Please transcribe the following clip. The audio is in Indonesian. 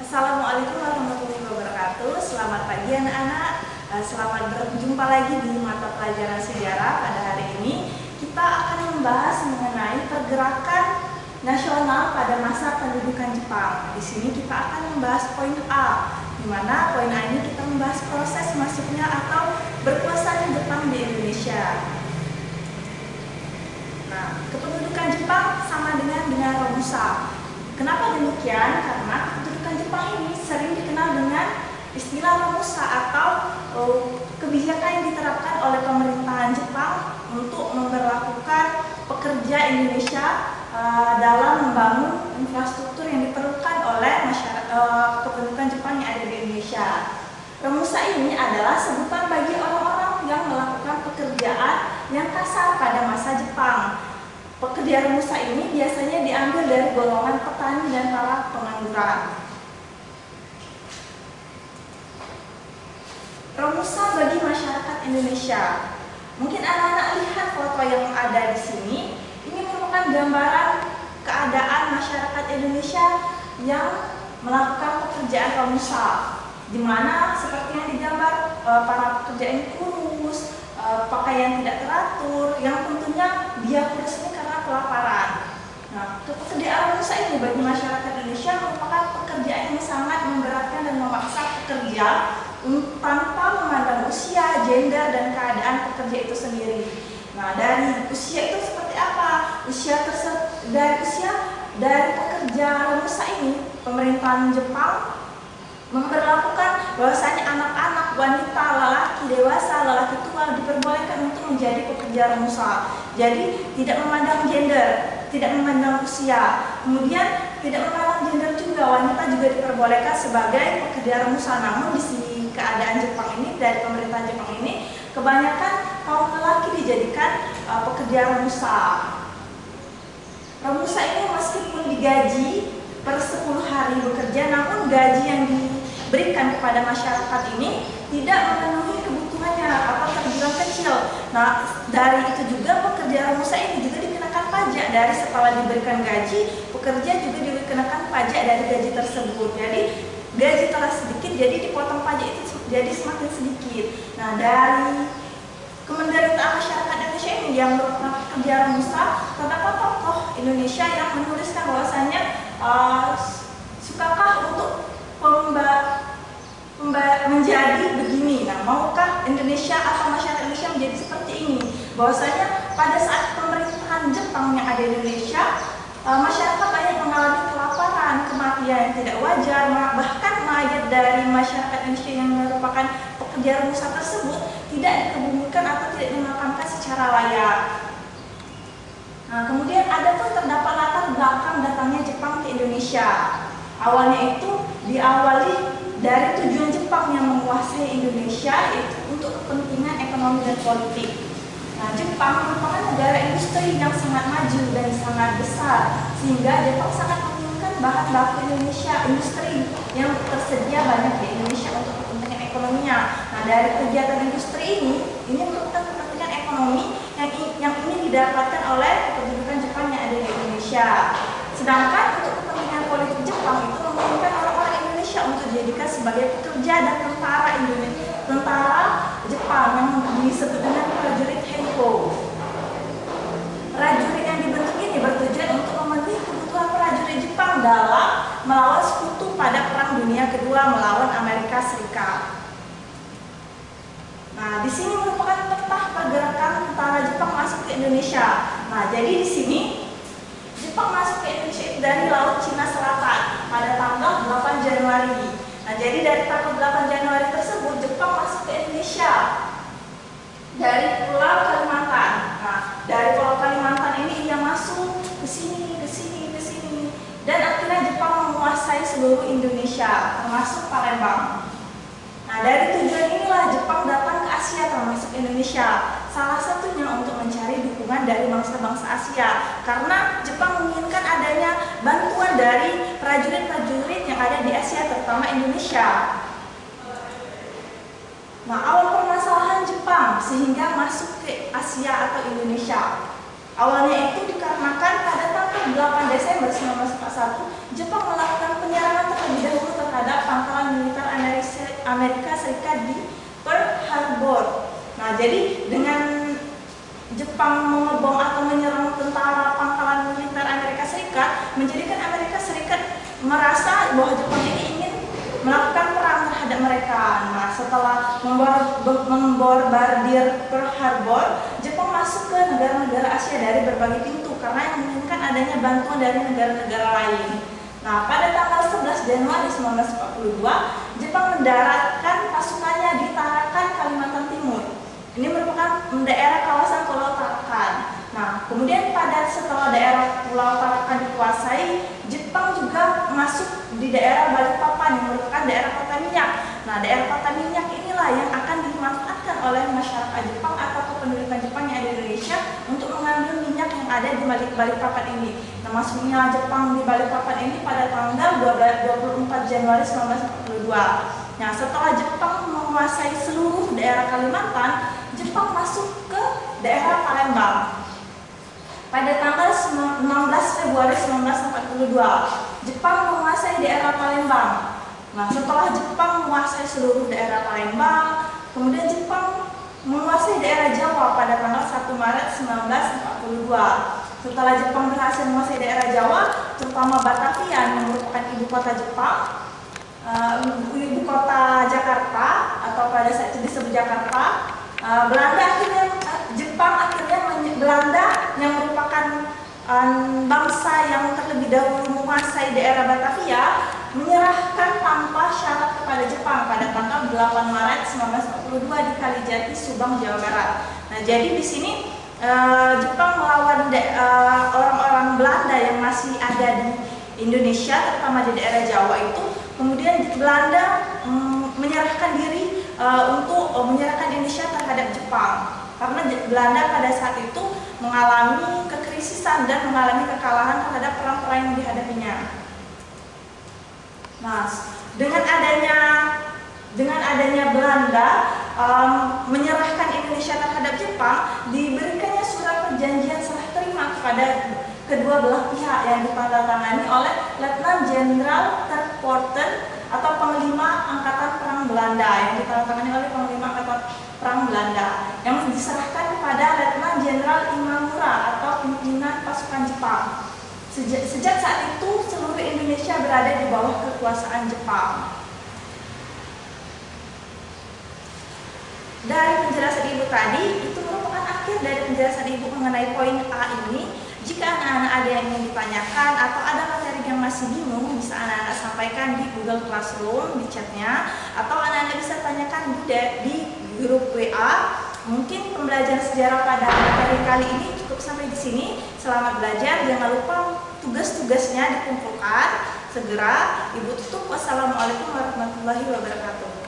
Assalamualaikum warahmatullahi wabarakatuh. Selamat pagi anak-anak. Selamat berjumpa lagi di mata pelajaran sejarah. Pada hari ini kita akan membahas mengenai pergerakan nasional pada masa pendudukan Jepang. Di sini kita akan membahas poin A, di mana poin A ini kita membahas proses masuknya atau berkuasanya Jepang di Indonesia. Nah, kependudukan Jepang sama dengan Romusa. Kenapa demikian? Karena kedudukan Jepang ini sering dikenal dengan istilah Romusa atau kebijakan yang diterapkan oleh pemerintahan Jepang untuk memperlakukan pekerja Indonesia dalam membangun infrastruktur yang diperlukan oleh masyarakat kependudukan Jepang yang ada di Indonesia. Romusa ini adalah sebutan bagi orang-orang yang melakukan pekerjaan yang kasar pada masa Jepang. Pekerja Romusa ini biasanya diambil dari golongan petani dan para pengangguran. Romusa bagi masyarakat Indonesia. Mungkin anak-anak lihat foto yang ada di sini. Ini merupakan gambaran keadaan masyarakat Indonesia yang melakukan pekerjaan Romusa, di mana seperti yang digambar para pekerja ini kurus, pakaian tidak teratur, yang tentunya dia kurus ini karena kelaparan. Nah, pekerjaan Romusa ini bagi masyarakat Indonesia merupakan pekerjaan yang sangat memberatkan dan memaksa pekerja tanpa memandang usia, gender, dan keadaan pekerja itu sendiri. Nah, dari usia itu seperti apa? Dari pekerja Romusa ini, pemerintahan Jepang memperlakukan bahwasanya anak-anak, wanita, lelaki dewasa, lelaki tua diperbolehkan untuk menjadi pekerja Romusa. Jadi tidak memandang gender, tidak memandang usia. Kemudian tidak memandang gender juga, wanita juga diperbolehkan sebagai pekerja Romusa. Namun di sini keadaan Jepang ini, dari pemerintahan Jepang ini, kebanyakan kaum lelaki dijadikan pekerja Romusa. Romusa ini meskipun digaji per 10 hari bekerja, namun gaji yang diberikan kepada masyarakat ini tidak memenuhi kebutuhannya atau terbilang kecil. Nah, dari itu juga pekerja Romusa ini juga dikenakan pajak. Dari setelah diberikan gaji, pekerja juga dikenakan pajak dari gaji tersebut. Jadi gaji telah sedikit, jadi dipotong pajak itu jadi semakin sedikit. Nah, dari kemenderitaan masyarakat Indonesia ini yang merupakan pekerja Romusa, terdapat tokoh Indonesia yang menuliskan bahwasanya sukakah untuk menjadi begini. Nah, maukah Indonesia atau masyarakat Indonesia menjadi seperti ini? Bahwasanya pada saat pemerintahan Jepang yang ada di Indonesia, masyarakat banyak mengalami kelaparan, kematian yang tidak wajar, bahkan mayat dari masyarakat Indonesia yang merupakan pekerja Romusa tersebut tidak dikebumikan atau tidak dimakamkan secara layak. Nah, kemudian ada pun terdapat latar belakang datangnya Jepang ke Indonesia. Awalnya itu diawali dari tujuan Jepang yang menguasai Indonesia, yaitu untuk kepentingan ekonomi dan politik. Nah, Jepang merupakan negara industri yang sangat maju dan sangat besar, sehingga Jepang sangat menginginkan bahan baku Indonesia, industri yang tersedia banyak di Indonesia untuk kepentingan ekonominya. Nah, dari kegiatan industri ini merupakan kepentingan ekonomi yang ini didapatkan oleh kependudukan Jepang yang ada di Indonesia. Sedangkan untuk kepentingan politik Jepang itu menginginkan orang-orang Indonesia untuk dijadikan sebagai pekerja dan tentara Jepang yang disebut dengan prajurit Henko. Prajurit yang dibentuk ini bertujuan untuk memenuhi kebutuhan prajurit Jepang dalam melawan sekutu pada Perang Dunia Kedua melawan Amerika Serikat. Nah, di sini merupakan peta pergerakan tentara Jepang masuk ke Indonesia. Nah, jadi di sini Jepang masuk ke Indonesia itu dari Laut Cina Selatan pada tanggal 8 Januari. Nah, jadi dari tanggal 8 Januari tersebut Jepang masuk ke Indonesia dari Pulau Kalimantan. Nah, dari Pulau Kalimantan ini ia masuk ke sini, dan akhirnya Jepang menguasai seluruh Indonesia, termasuk Palembang. Nah, dari tujuan inilah Jepang datang ke Asia termasuk Indonesia. Salah satunya untuk mencari dukungan dari bangsa-bangsa Asia, karena Jepang menginginkan adanya bantuan dari prajurit-prajurit yang ada di Asia, terutama Indonesia. Nah, awal permasalahan Jepang sehingga masuk ke Asia atau Indonesia. Awalnya itu dikarenakan pada tanggal 8 Desember 1941 Jepang melakukan penyerangan terlebih dahulu Amerika Serikat di Pearl Harbor. Nah, jadi dengan Jepang mengebom atau menyerang tentara pangkalan militer Amerika Serikat, menjadikan Amerika Serikat merasa bahwa Jepang ini ingin melakukan perang terhadap mereka. Nah, setelah memborbardir Pearl Harbor, Jepang masuk ke negara-negara Asia dari berbagai pintu karena yang menginginkan adanya bantuan dari negara-negara lain. Nah, pada tanggal 11 Januari 1942, Jepang mendaratkan pasukannya di Tarakan, Kalimantan Timur. Ini merupakan daerah kawasan Pulau Tarakan. Nah, kemudian setelah daerah Pulau Tarakan dikuasai, Jepang juga masuk di daerah Balikpapan yang merupakan daerah kota minyak. Nah, daerah kota minyak inilah yang akan dimanfaatkan oleh masyarakat Jepang atau kependudukan Jepang yang ada di Indonesia untuk mengambil minyak yang ada di Balikpapan ini. Nah, masuknya Jepang di Balikpapan ini pada tanggal 24 Januari 1942. Nah, setelah Jepang menguasai seluruh daerah Kalimantan, Jepang masuk ke daerah Palembang. Pada tanggal 16 Februari 1942, Jepang menguasai daerah Palembang. Nah, setelah Jepang menguasai seluruh daerah Palembang, kemudian Jepang menguasai daerah Jawa pada tanggal 1 Maret 1942. Setelah Jepang berhasil menguasai daerah Jawa, terutama Batavia yang merupakan ibu kota Jepang, ibu kota Jakarta atau pada saat itu disebut Jakarta, Belanda yang merupakan bangsa yang terlebih dahulu menguasai daerah Batavia menyerahkan tanpa syarat kepada Jepang pada tanggal 8 Maret 1942 di Kalijati, Subang, Jawa Barat. Nah, jadi di sini Jepang melawan orang-orang Belanda yang masih ada di Indonesia, terutama di daerah Jawa itu. Kemudian Belanda menyerahkan diri untuk menyerahkan Indonesia terhadap Jepang karena Belanda pada saat itu mengalami kekrisisan dan mengalami kekalahan terhadap perang-perang yang dihadapinya. Nah, dengan adanya Belanda menyerahkan Indonesia terhadap Jepang, diberikannya surat perjanjian serah terima kepada kedua belah pihak yang ditandatangani oleh Letnan Jenderal Terporten atau Panglima Angkatan Perang Belanda yang ditandatangani oleh Panglima Angkatan Perang Belanda yang diserahkan kepada Letnan Jenderal Imamura atau pimpinan pasukan Jepang. Sejak saat itu seluruh Indonesia berada di bawah kekuasaan Jepang. Dari penjelasan Ibu tadi, itu merupakan akhir dari penjelasan Ibu mengenai poin A ini. Jika anak-anak ada yang ingin ditanyakan atau ada materi yang masih bingung, bisa anak-anak sampaikan di Google Classroom, di chatnya, atau anak-anak bisa tanyakan di grup WA. Mungkin pembelajaran sejarah pada materi kali ini cukup sampai di sini. Selamat belajar, jangan lupa tugas-tugasnya dikumpulkan. Segera Ibu tutup. Wassalamualaikum warahmatullahi wabarakatuh.